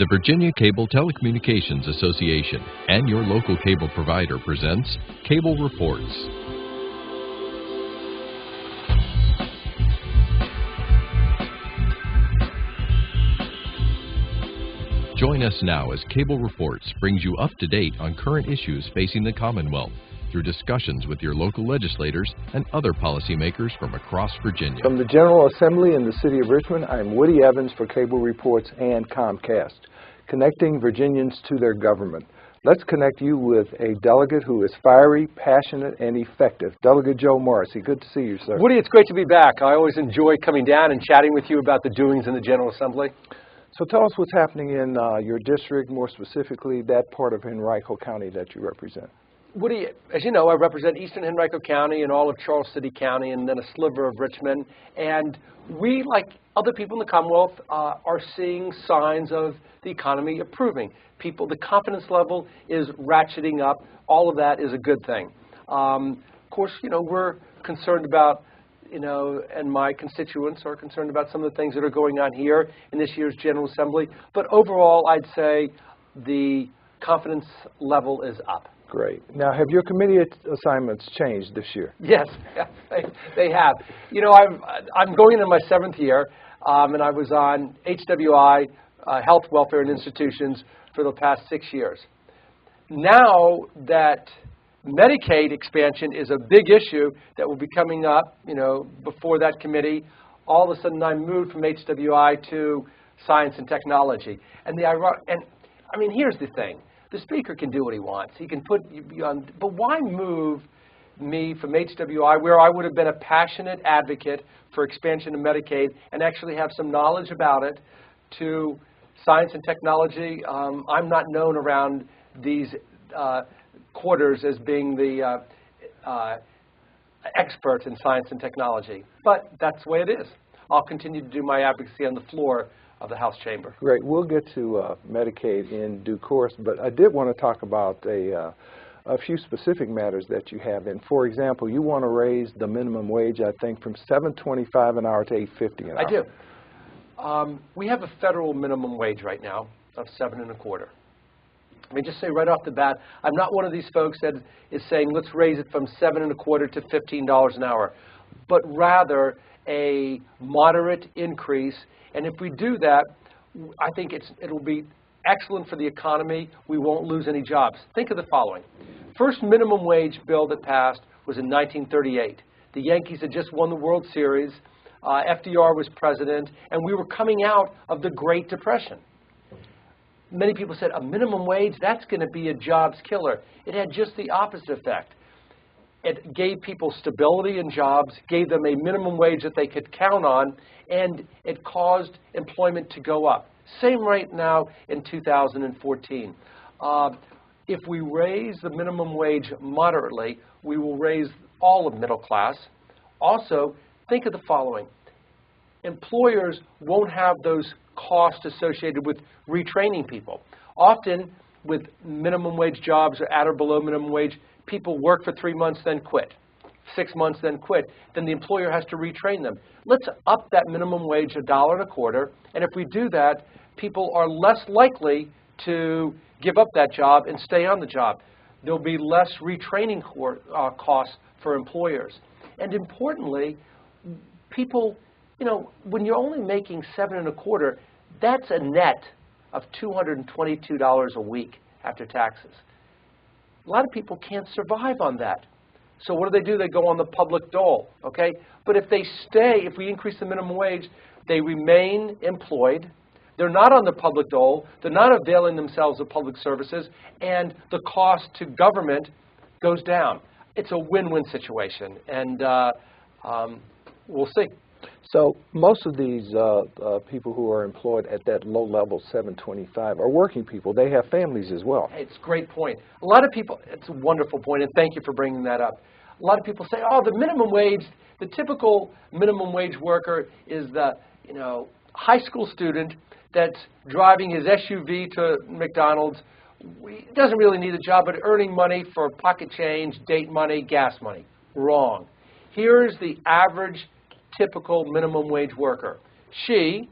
The Virginia Cable Telecommunications Association and your local cable provider presents Cable Reports. Join us now as Cable Reports brings you up to date on current issues facing the Commonwealth through discussions with your local legislators and other policymakers from across Virginia. From the General Assembly in the City of Richmond, I'm Woody Evans for Cable Reports and Comcast, connecting Virginians to their government. Let's connect you with a delegate who is fiery, passionate, and effective. Delegate Joe Morrissey, good to see you, sir. Woody, it's great to be back. I always enjoy coming down and chatting with you about the doings in the General Assembly. So tell us what's happening in your district, more specifically that part of Henrico County that you represent. Woody, as you know, I represent eastern Henrico County and all of Charles City County and then a sliver of Richmond. And we, like other people in the Commonwealth, are seeing signs of the economy improving. The confidence level is ratcheting up. All of that is a good thing. Of course, we're concerned about, and my constituents are concerned about some of the things that are going on here in this year's General Assembly. But overall, I'd say the confidence level is up. Great. Now, have your committee assignments changed this year? Yes, they have. I'm going into my 7th year, and I was on HWI, Health, Welfare, and Institutions for the past 6 years. Now that Medicaid expansion is a big issue that will be coming up, before that committee, all of a sudden I moved from HWI to Science and Technology. And here's the thing. The Speaker can do what he wants. He can put you on, but why move me from HWI, where I would have been a passionate advocate for expansion of Medicaid and actually have some knowledge about it, to Science and Technology? I'm not known around these quarters as being the expert in science and technology, but that's the way it is. I'll continue to do my advocacy on the floor of the House chamber. Great. We'll get to Medicaid in due course, but I did want to talk about a few specific matters that you have. And for example, you want to raise the minimum wage, I think, from $7.25 an hour to $8.50 an hour. I do. We have a federal minimum wage right now of $7.25. Let me just say right off the bat, I'm not one of these folks that is saying let's raise it from $7.25 to $15 an hour, but rather a moderate increase. And if we do that, I think it'll be excellent for the economy. We won't lose any jobs. Think of the following. First minimum wage bill that passed was in 1938. The Yankees had just won the World Series. FDR was president, and we were coming out of the Great Depression. Many people said, a minimum wage, that's going to be a jobs killer. It had just the opposite effect. It gave people stability in jobs, gave them a minimum wage that they could count on, and it caused employment to go up. Same right now in 2014. If we raise the minimum wage moderately, we will raise all of middle class. Also, think of the following. Employers won't have those costs associated with retraining people. Often, with minimum wage jobs or at or below minimum wage, people work for 3 months, then quit. 6 months, then quit. Then the employer has to retrain them. Let's up that minimum wage $1.25, and if we do that, people are less likely to give up that job and stay on the job. There'll be less retraining costs for employers. And importantly, people, when you're only making $7.25, that's a net of $222 a week after taxes. A lot of people can't survive on that. So what do? They go on the public dole, okay? But if we increase the minimum wage, they remain employed. They're not on the public dole. They're not availing themselves of public services, and the cost to government goes down. It's a win-win situation, and we'll see. So most of these people who are employed at that low level, $7.25, are working people. They have families as well. It's a great point. A lot of people, it's a wonderful point, and thank you for bringing that up. A lot of people say, oh, the minimum wage, the typical minimum wage worker is the high school student that's driving his SUV to McDonald's. He doesn't really need a job, but earning money for pocket change, date money, gas money. Wrong. Here's the average typical minimum wage worker. She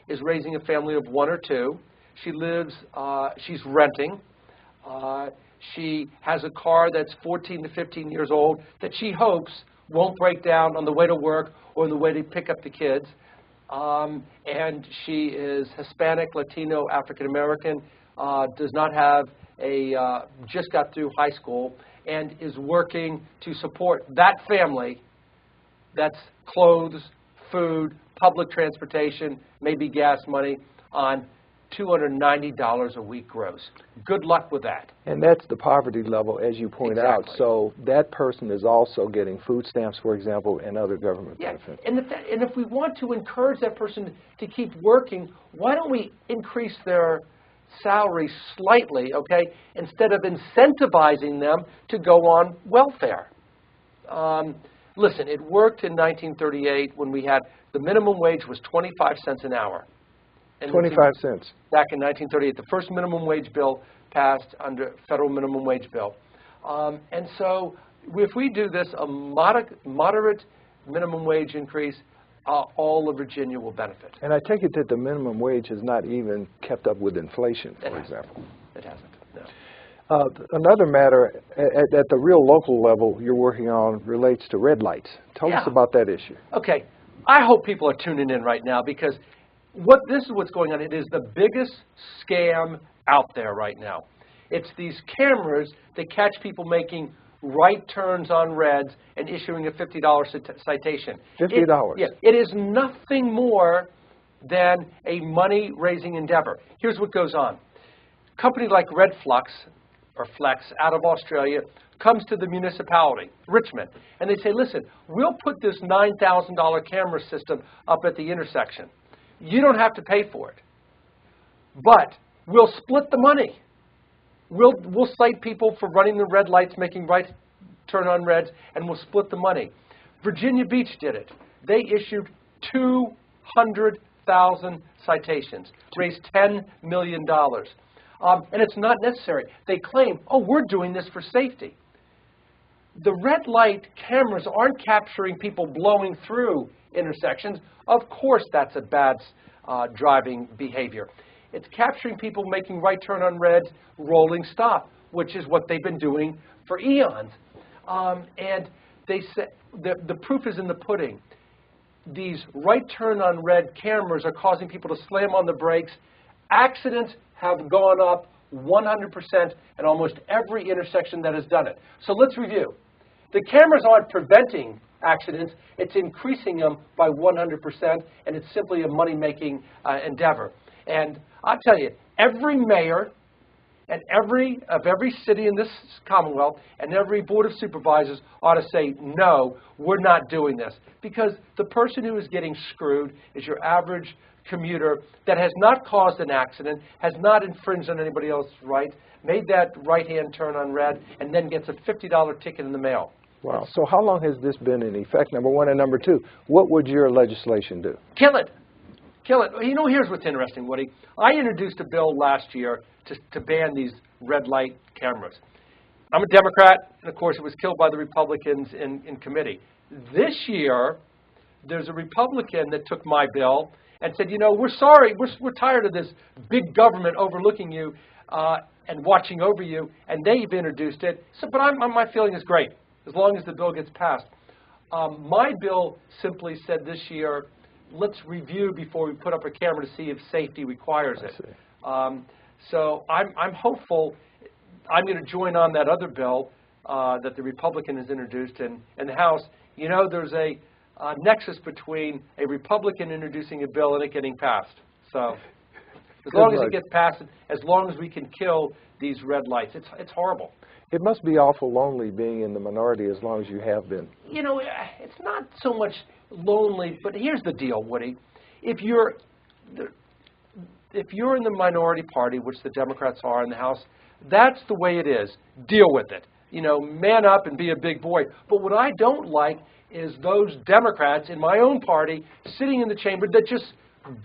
is raising a family of 1 or 2. She lives, she's renting. She has a car that's 14 to 15 years old that she hopes won't break down on the way to work or on the way to pick up the kids. And she is Hispanic, Latino, African American, does not have just got through high school, and is working to support that family. That's clothes, food, public transportation, maybe gas money, on $290 a week gross. Good luck with that. And that's the poverty level, as you point out. So that person is also getting food stamps, for example, and other government benefits. And if we want to encourage that person to keep working, why don't we increase their salary slightly, okay, instead of incentivizing them to go on welfare? Listen, it worked in 1938 when we had the minimum wage was 25 cents an hour. 25 cents. Back in 1938, the first minimum wage bill passed under federal minimum wage bill. And so if we do this, a moderate minimum wage increase, all of Virginia will benefit. And I take it that the minimum wage has not even kept up with inflation, for example. It hasn't, no. Another matter at the real local level you're working on relates to red lights. Tell us about that issue. Okay. I hope people are tuning in right now, because this is what's going on. It is the biggest scam out there right now. It's these cameras that catch people making right turns on reds and issuing a $50 citation. $50? It is nothing more than a money-raising endeavor. Here's what goes on. A company like Red Flux, or Flex, out of Australia, comes to the municipality, Richmond, and they say, listen, we'll put this $9,000 camera system up at the intersection. You don't have to pay for it, but we'll split the money. We'll cite people for running the red lights, making right turn on reds, and we'll split the money. Virginia Beach did it. They issued 200,000 citations, raised $10 million. And it's not necessary. They claim, oh, we're doing this for safety. The red light cameras aren't capturing people blowing through intersections. Of course, that's a bad driving behavior. It's capturing people making right turn on reds, rolling stop, which is what they've been doing for eons. And they say the proof is in the pudding. These right turn on red cameras are causing people to slam on the brakes. Accidents have gone up 100% at almost every intersection that has done it. So let's review. The cameras aren't preventing accidents, it's increasing them by 100%, and it's simply a money-making endeavor. And I'll tell you, every mayor and every city in this Commonwealth and every board of supervisors ought to say, no, we're not doing this. Because the person who is getting screwed is your average commuter that has not caused an accident, has not infringed on anybody else's right, made that right-hand turn on red, and then gets a $50 ticket in the mail. Wow. So how long has this been in effect, number one? And number two, what would your legislation do? Kill it. Kill it. You know, here's what's interesting, Woody. I introduced a bill last year to ban these red light cameras. I'm a Democrat, and of course it was killed by the Republicans in committee. This year, there's a Republican that took my bill and said, you know, we're sorry, we're tired of this big government overlooking you and watching over you, and they've introduced it. So, but my feeling is great, as long as the bill gets passed. My bill simply said this year, let's review before we put up a camera to see if safety requires it. So I'm hopeful. I'm going to join on that other bill that the Republican has introduced in the House. You know, there's a nexus between a Republican introducing a bill and it getting passed. So as long as it gets passed, as long as we can kill these red lights, it's horrible. It must be awful lonely being in the minority as long as you have been. You know, it's not so much lonely, but here's the deal, Woody. If you're in the minority party, which the Democrats are in the House, that's the way it is. Deal with it. You know, man up and be a big boy. But what I don't like is those Democrats in my own party sitting in the chamber that just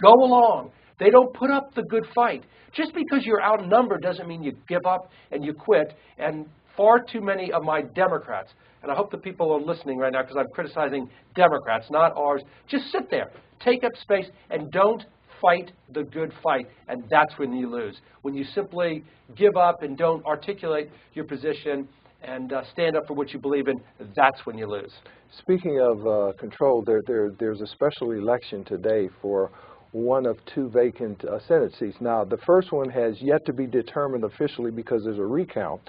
go along. They don't put up the good fight. Just because you're outnumbered doesn't mean you give up and you quit. And far too many of my Democrats, and I hope the people are listening right now because I'm criticizing Democrats, not ours, just sit there, take up space, and don't fight the good fight, and that's when you lose. When you simply give up and don't articulate your position and stand up for what you believe in, that's when you lose. Speaking of control, there's a special election today for one of two vacant Senate seats. Now, the first one has yet to be determined officially because there's a recount,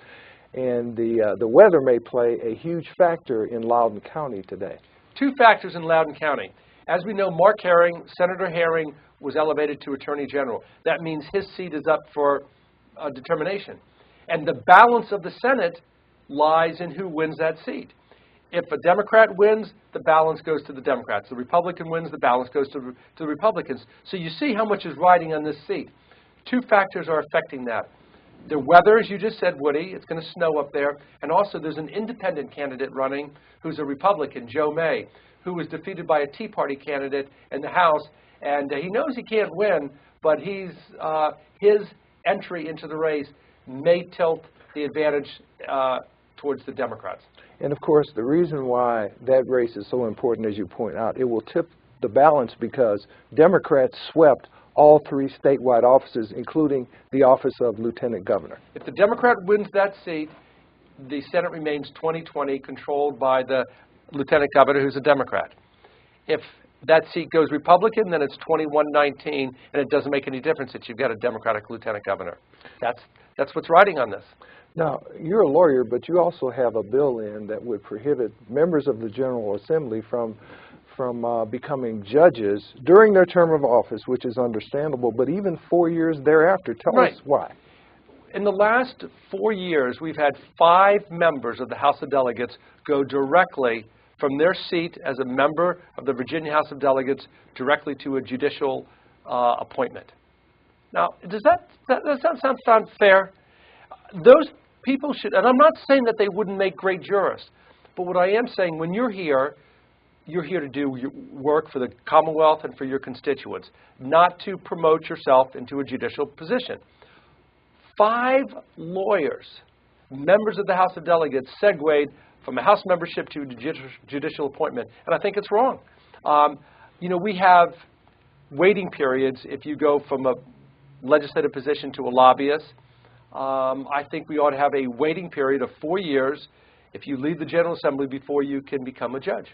and the weather may play a huge factor in Loudoun County today. Two factors in Loudoun County. As we know, Mark Herring, Senator Herring, was elevated to Attorney General. That means his seat is up for determination. And the balance of the Senate lies in who wins that seat. If a Democrat wins, the balance goes to the Democrats. The Republican wins, the balance goes to the Republicans. So you see how much is riding on this seat. Two factors are affecting that. The weather, as you just said, Woody, it's going to snow up there. And also there's an independent candidate running who's a Republican, Joe May, who was defeated by a Tea Party candidate in the House. And he knows he can't win, but his entry into the race may tilt the advantage towards the Democrats. And of course, the reason why that race is so important, as you point out, it will tip the balance because Democrats swept all three statewide offices, including the office of Lieutenant Governor. If the Democrat wins that seat, the Senate remains 20-20, controlled by the Lieutenant Governor, who's a Democrat. If that seat goes Republican, then it's 21-19, and it doesn't make any difference that you've got a Democratic Lieutenant Governor. That's what's riding on this. Now, you're a lawyer, but you also have a bill in that would prohibit members of the General Assembly from becoming judges during their term of office, which is understandable, but even 4 years thereafter. Tell us why. In the last 4 years, we've had 5 members of the House of Delegates go directly from their seat as a member of the Virginia House of Delegates directly to a judicial appointment. Now, does that sound fair? Those people should, and I'm not saying that they wouldn't make great jurists, but what I am saying, when you're here to do your work for the Commonwealth and for your constituents, not to promote yourself into a judicial position. 5 lawyers, members of the House of Delegates, segued from a House membership to a judicial appointment, and I think it's wrong. You know, we have waiting periods if you go from a legislative position to a lobbyist. I think we ought to have a waiting period of 4 years if you leave the General Assembly before you can become a judge.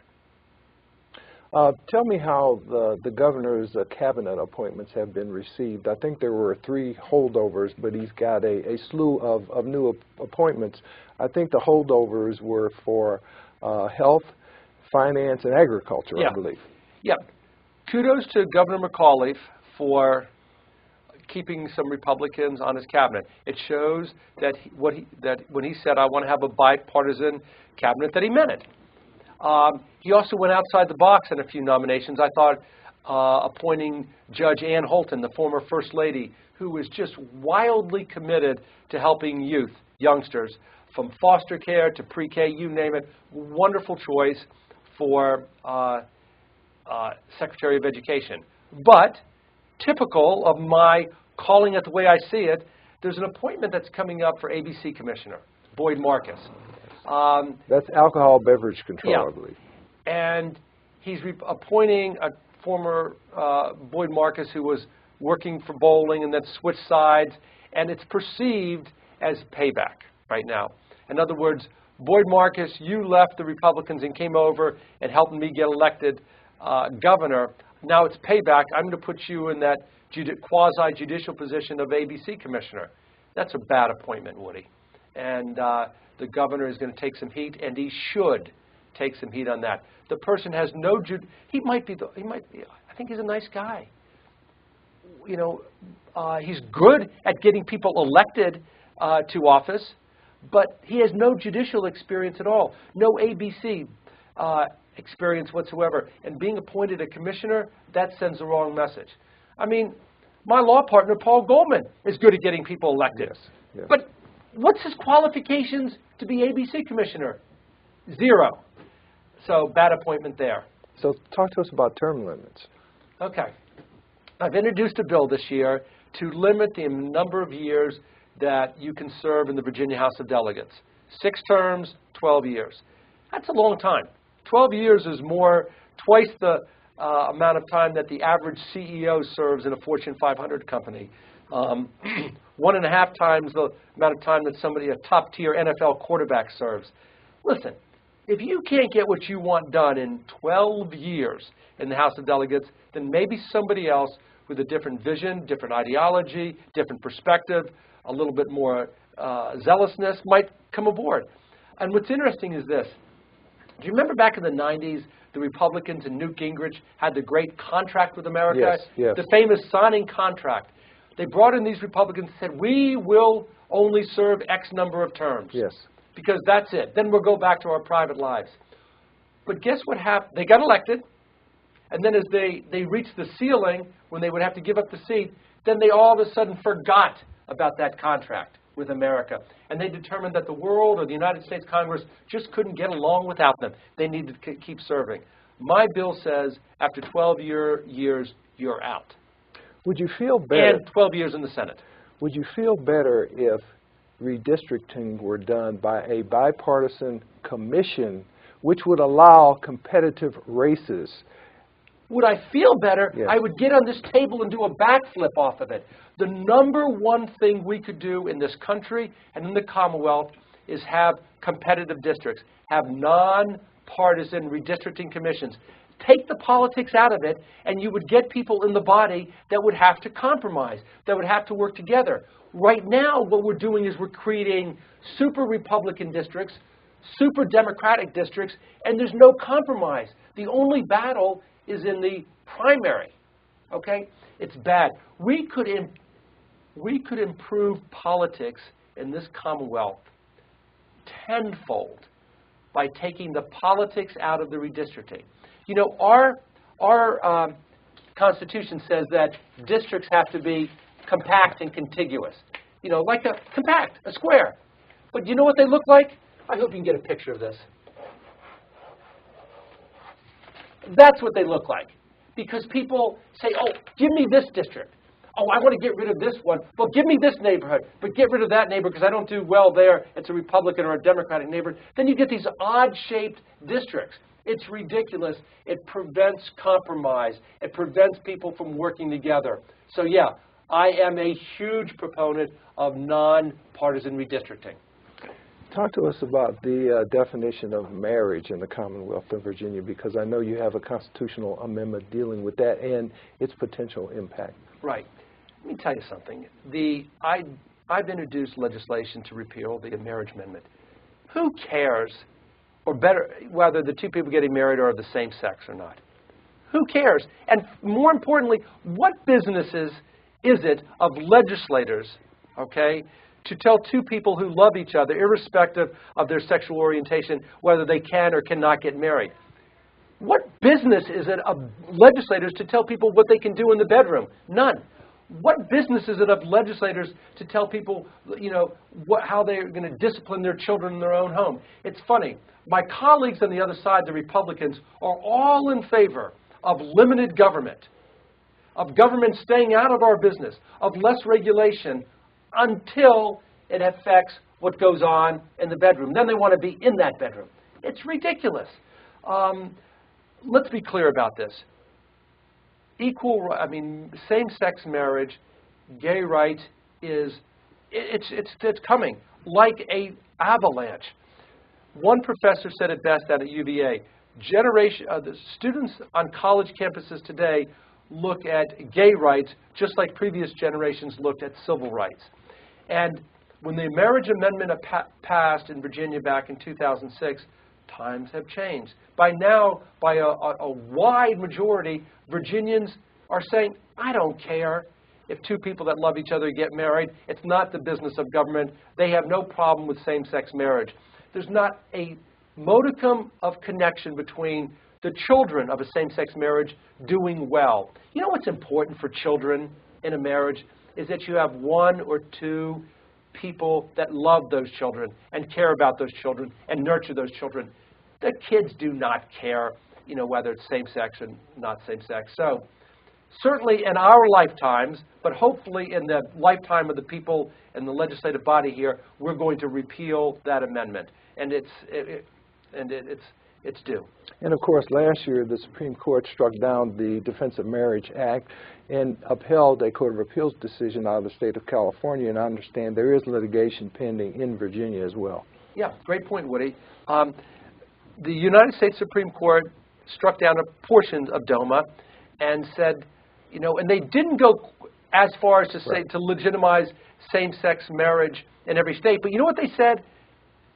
Tell me how the governor's cabinet appointments have been received. I think there were 3 holdovers, but he's got a slew of new appointments. I think the holdovers were for health, finance, and agriculture, I believe. Yeah. Kudos to Governor McAuliffe for keeping some Republicans on his cabinet. It shows that when he said, I want to have a bipartisan cabinet, that he meant it. He also went outside the box in a few nominations. I thought appointing Judge Ann Holton, the former First Lady, who was just wildly committed to helping youth, youngsters, from foster care to pre-K, you name it. Wonderful choice for Secretary of Education. But typical of my calling it the way I see it, there's an appointment that's coming up for ABC Commissioner, Boyd Marcus. That's alcohol beverage control, I believe. And he's appointing a former Boyd Marcus who was working for bowling and then switched sides, and it's perceived as payback right now. In other words, Boyd Marcus, you left the Republicans and came over and helped me get elected governor. Now it's payback. I'm going to put you in that quasi-judicial position of ABC Commissioner. That's a bad appointment, Woody. And the governor is going to take some heat, and he should take some heat on that. The person has no he might be I think he's a nice guy. You know, he's good at getting people elected to office, but he has no judicial experience at all, no ABC experience whatsoever. And being appointed a commissioner, that sends the wrong message. I mean, my law partner, Paul Goldman, is good at getting people elected. Yes. Yes. But what's his qualifications to be ABC commissioner? 0. So bad appointment there. So talk to us about term limits. Okay. I've introduced a bill this year to limit the number of years that you can serve in the Virginia House of Delegates. 6 terms, 12 years. That's a long time. 12 years is twice the amount of time that the average CEO serves in a Fortune 500 company. 1.5 times the amount of time that a top-tier NFL quarterback serves. Listen, if you can't get what you want done in 12 years in the House of Delegates, then maybe somebody else with a different vision, different ideology, different perspective, a little bit more zealousness might come aboard. And what's interesting is this. Do you remember back in the 90s, the Republicans and Newt Gingrich had the great contract with America? Yes, yes. The famous signing contract. They brought in these Republicans and said, we will only serve X number of terms. Yes. Because that's it. Then we'll go back to our private lives. But guess what happened? They got elected. And then as they reached the ceiling, when they would have to give up the seat, then they all of a sudden forgot about that contract with America. And they determined that the world or the United States Congress just couldn't get along without them. They needed to keep serving. My bill says after 12 years, you're out. Would you feel better? And 12 years in the Senate. Would you feel better if redistricting were done by a bipartisan commission which would allow competitive races? Would I feel better? Yes. I would get on this table and do a backflip off of it. The number one thing we could do in this country and in the Commonwealth is have competitive districts, have non-partisan redistricting commissions. Take the politics out of it, and you would get people in the body that would have to compromise, that would have to work together. Right now, what we're doing is we're creating super Republican districts, super Democratic districts, and there's no compromise. The only battle is in the primary, okay? It's bad. We could improve politics in this Commonwealth tenfold by taking the politics out of the redistricting. You know, our Constitution says that districts have to be compact and contiguous. You know, like a square. But you know what they look like? I hope you can get a picture of this. That's what they look like. Because people say, oh, give me this district. Oh, I want to get rid of this one. Well, give me this neighborhood, but get rid of that neighborhood because I don't do well there. It's a Republican or a Democratic neighborhood. Then you get these odd-shaped districts. It's ridiculous. It prevents compromise. It prevents people from working together. So, yeah, I am a huge proponent of nonpartisan redistricting. Talk to us about the definition of marriage in the Commonwealth of Virginia, because I know you have a constitutional amendment dealing with that and its potential impact. Right. Let me tell you something. I've introduced legislation to repeal the marriage amendment. Who cares, or better, whether the two people getting married are the same sex or not? Who cares? And more importantly, what businesses is it of legislators, okay, to tell two people who love each other, irrespective of their sexual orientation, whether they can or cannot get married? What business is it of legislators to tell people what they can do in the bedroom? None. What business is it of legislators to tell people, you know, how they're going to discipline their children in their own home? It's funny. My colleagues on the other side, the Republicans, are all in favor of limited government, of government staying out of our business, of less regulation until it affects what goes on in the bedroom. Then they want to be in that bedroom. It's ridiculous. Let's be clear about this. Same-sex marriage, gay rights it's coming like a avalanche. One professor said it best out at UVA. The students on college campuses today look at gay rights just like previous generations looked at civil rights. And when the marriage amendment passed in Virginia back in 2006, times have changed. By now, by a wide majority, Virginians are saying, I don't care if two people that love each other get married. It's not the business of government. They have no problem with same-sex marriage. There's not a modicum of connection between the children of a same-sex marriage doing well. You know what's important for children in a marriage is that you have one or two people that love those children and care about those children and nurture those children. The kids do not care, you know, whether it's same-sex or not same-sex. So certainly in our lifetimes, but hopefully in the lifetime of the people in the legislative body here, we're going to repeal that amendment. And it's it's due. And of course, last year the Supreme Court struck down the Defense of Marriage Act and upheld a Court of Appeals decision out of the state of California, and I understand there is litigation pending in Virginia as well. Yeah, great point, Woody. The United States Supreme Court struck down a portion of DOMA and said, you know, and they didn't go as far as to say to legitimize same-sex marriage in every state, but you know what they said?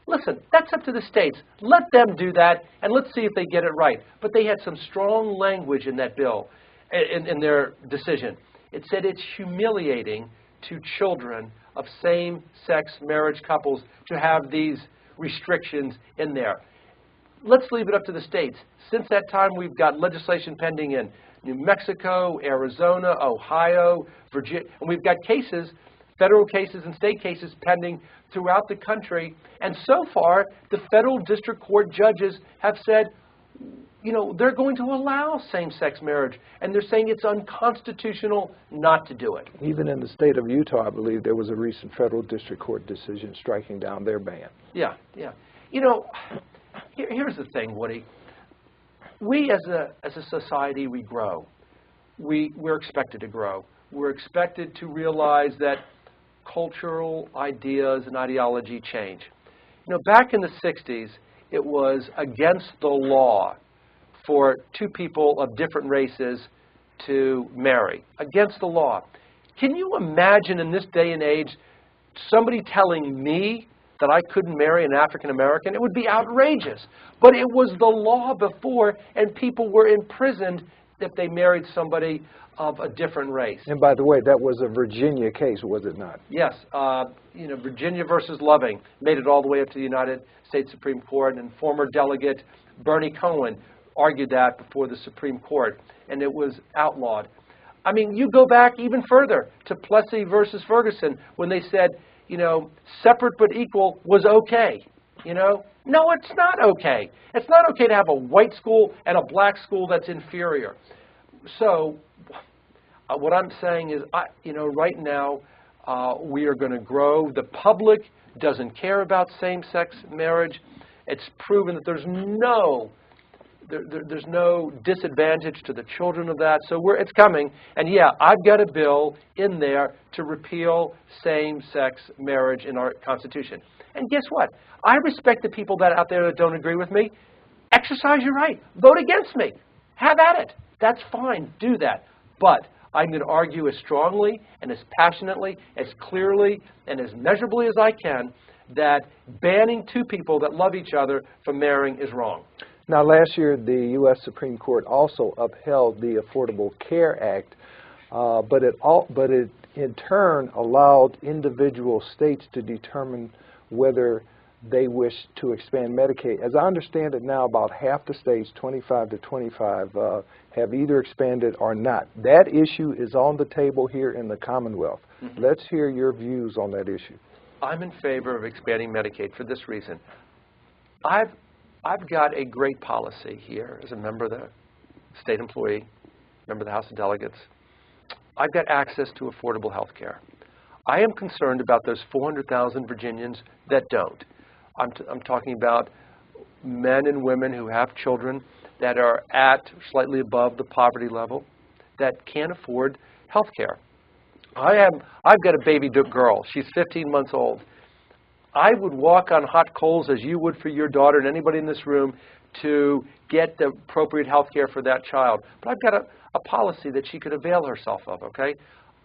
Listen, that's up to the states. Let them do that, and let's see if they get it right. But they had some strong language in that bill, in their decision. It said it's humiliating to children of same-sex marriage couples to have these restrictions in there. Let's leave it up to the states. Since that time, we've got legislation pending in New Mexico, Arizona, Ohio, Virginia, and we've got cases, federal cases and state cases pending throughout the country. And so far, the federal district court judges have said, you know, they're going to allow same-sex marriage, and they're saying it's unconstitutional not to do it. Even in the state of Utah, I believe there was a recent federal district court decision striking down their ban. Yeah, yeah. You know, here's the thing, Woody. We as a society, we grow. We're expected to grow. We're expected to realize that cultural ideas and ideology change. You know, back in the 60s, it was against the law for two people of different races to marry. Against the law. Can you imagine in this day and age somebody telling me that I couldn't marry an African American? It would be outrageous. But it was the law before, and people were imprisoned if they married somebody of a different race. And by the way, that was a Virginia case, was it not? Yes. You know, Virginia versus Loving made it all the way up to the United States Supreme Court, and former delegate Bernie Cohen argued that before the Supreme Court, and it was outlawed. I mean, you go back even further to Plessy versus Ferguson when they said, you know, separate but equal was okay. You know, no, it's not okay. It's not okay to have a white school and a black school that's inferior. So what I'm saying is, you know, right now we are going to grow. The public doesn't care about same-sex marriage. It's proven that there's no disadvantage to the children of that. So it's coming. And yeah, I've got a bill in there to repeal same-sex marriage in our Constitution. And guess what? I respect the people that out there that don't agree with me. Exercise your right. Vote against me. Have at it. That's fine. Do that. But I'm going to argue as strongly and as passionately, as clearly, and as measurably as I can that banning two people that love each other from marrying is wrong. Now, last year, the U.S. Supreme Court also upheld the Affordable Care Act, but it in turn allowed individual states to determine whether they wish to expand Medicaid. As I understand it now, about half the states, 25 to 25, have either expanded or not. That issue is on the table here in the Commonwealth. Mm-hmm. Let's hear your views on that issue. I'm in favor of expanding Medicaid for this reason. I've got a great policy here as a member of the state employee, member of the House of Delegates. I've got access to affordable health care. I am concerned about those 400,000 Virginians that don't. I'm talking about men and women who have children that are at slightly above the poverty level that can't afford health care. I've got a baby girl. She's 15 months old. I would walk on hot coals as you would for your daughter and anybody in this room to get the appropriate health care for that child. But I've got a policy that she could avail herself of, okay?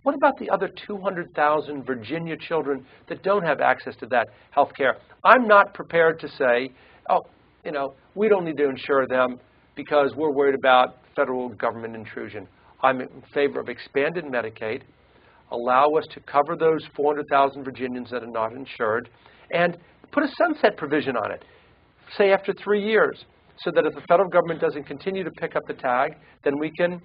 What about the other 200,000 Virginia children that don't have access to that health care? I'm not prepared to say, oh, you know, we don't need to insure them because we're worried about federal government intrusion. I'm in favor of expanded Medicaid, allow us to cover those 400,000 Virginians that are not insured, and put a sunset provision on it, say after 3 years, so that if the federal government doesn't continue to pick up the tab, then we can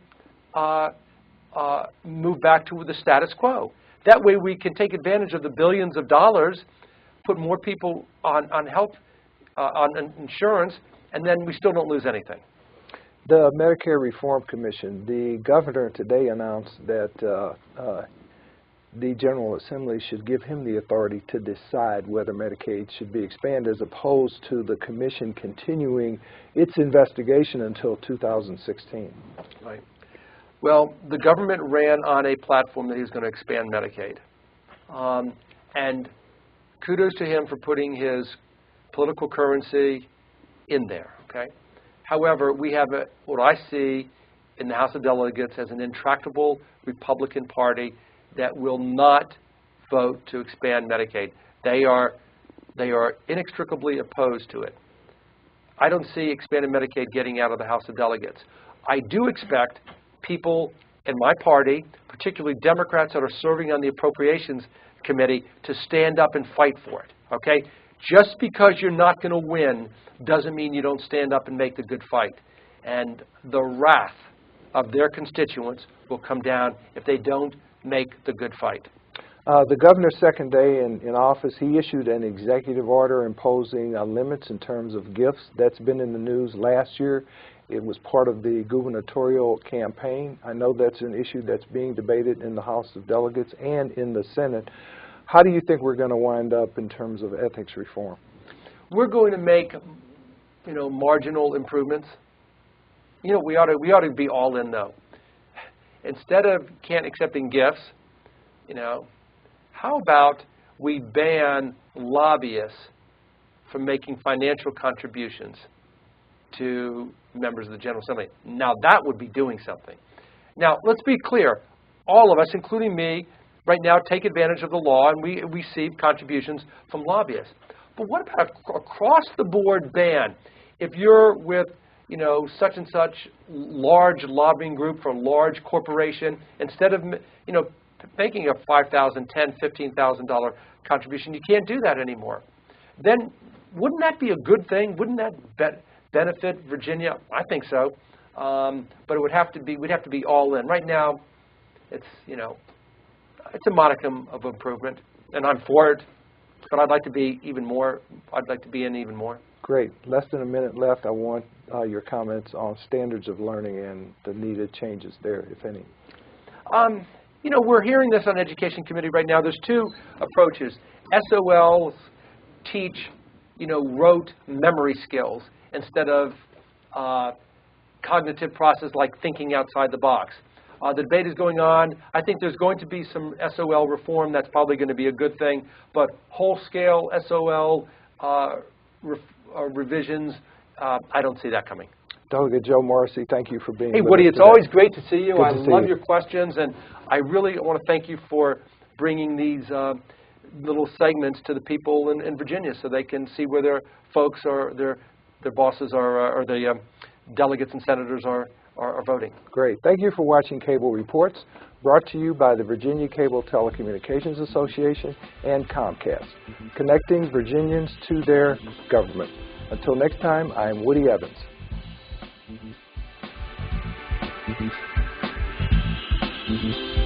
move back to the status quo. That way we can take advantage of the billions of dollars, put more people on health, on insurance, and then we still don't lose anything. The Medicare Reform Commission, the governor today announced that the General Assembly should give him the authority to decide whether Medicaid should be expanded, as opposed to the Commission continuing its investigation until 2016. Right. Well, the government ran on a platform that he was going to expand Medicaid. And kudos to him for putting his political currency in there. Okay. However, we have what I see in the House of Delegates as an intractable Republican Party that will not vote to expand Medicaid. They are inextricably opposed to it. I don't see expanded Medicaid getting out of the House of Delegates. I do expect people in my party, particularly Democrats that are serving on the Appropriations Committee, to stand up and fight for it. Okay? Just because you're not going to win doesn't mean you don't stand up and make the good fight. And the wrath of their constituents will come down if they don't make the good fight. The governor's second day in office, he issued an executive order imposing limits in terms of gifts. That's been in the news last year. It was part of the gubernatorial campaign. I know that's an issue that's being debated in the House of Delegates and in the Senate. How do you think we're going to wind up in terms of ethics reform? We're going to make, marginal improvements. We ought to be all in, though. Instead of can't accepting gifts, how about we ban lobbyists from making financial contributions to members of the General Assembly? Now, that would be doing something. Now, let's be clear. All of us, including me, right now take advantage of the law, and we receive contributions from lobbyists. But what about an across-the-board ban? If you're with, such and such large lobbying group for a large corporation, instead of, making a $5,000, $10,000, $15,000 contribution, you can't do that anymore. Then wouldn't that be a good thing? Wouldn't that benefit Virginia? I think so. But we'd have to be all in. Right now, it's a modicum of improvement, and I'm for it. But I'd like to be even more. I'd like to be in even more. Great. Less than a minute left. I want your comments on standards of learning and the needed changes there, if any. We're hearing this on Education Committee right now. There's two approaches. SOLs teach, rote memory skills instead of cognitive process like thinking outside the box. The debate is going on. I think there's going to be some SOL reform. That's probably going to be a good thing. But whole-scale SOL revisions, I don't see that coming. Delegate Joe Morrissey, thank you for being with us. Hey, Woody, it's always great to see you. I love your questions, and I really want to thank you for bringing these little segments to the people in Virginia so they can see where their folks or their bosses are, or the delegates and senators are voting. Great. Thank you for watching Cable Reports, brought to you by the Virginia Cable Telecommunications Association and Comcast, connecting Virginians to their government. Until next time, I'm Woody Evans. Mm-hmm.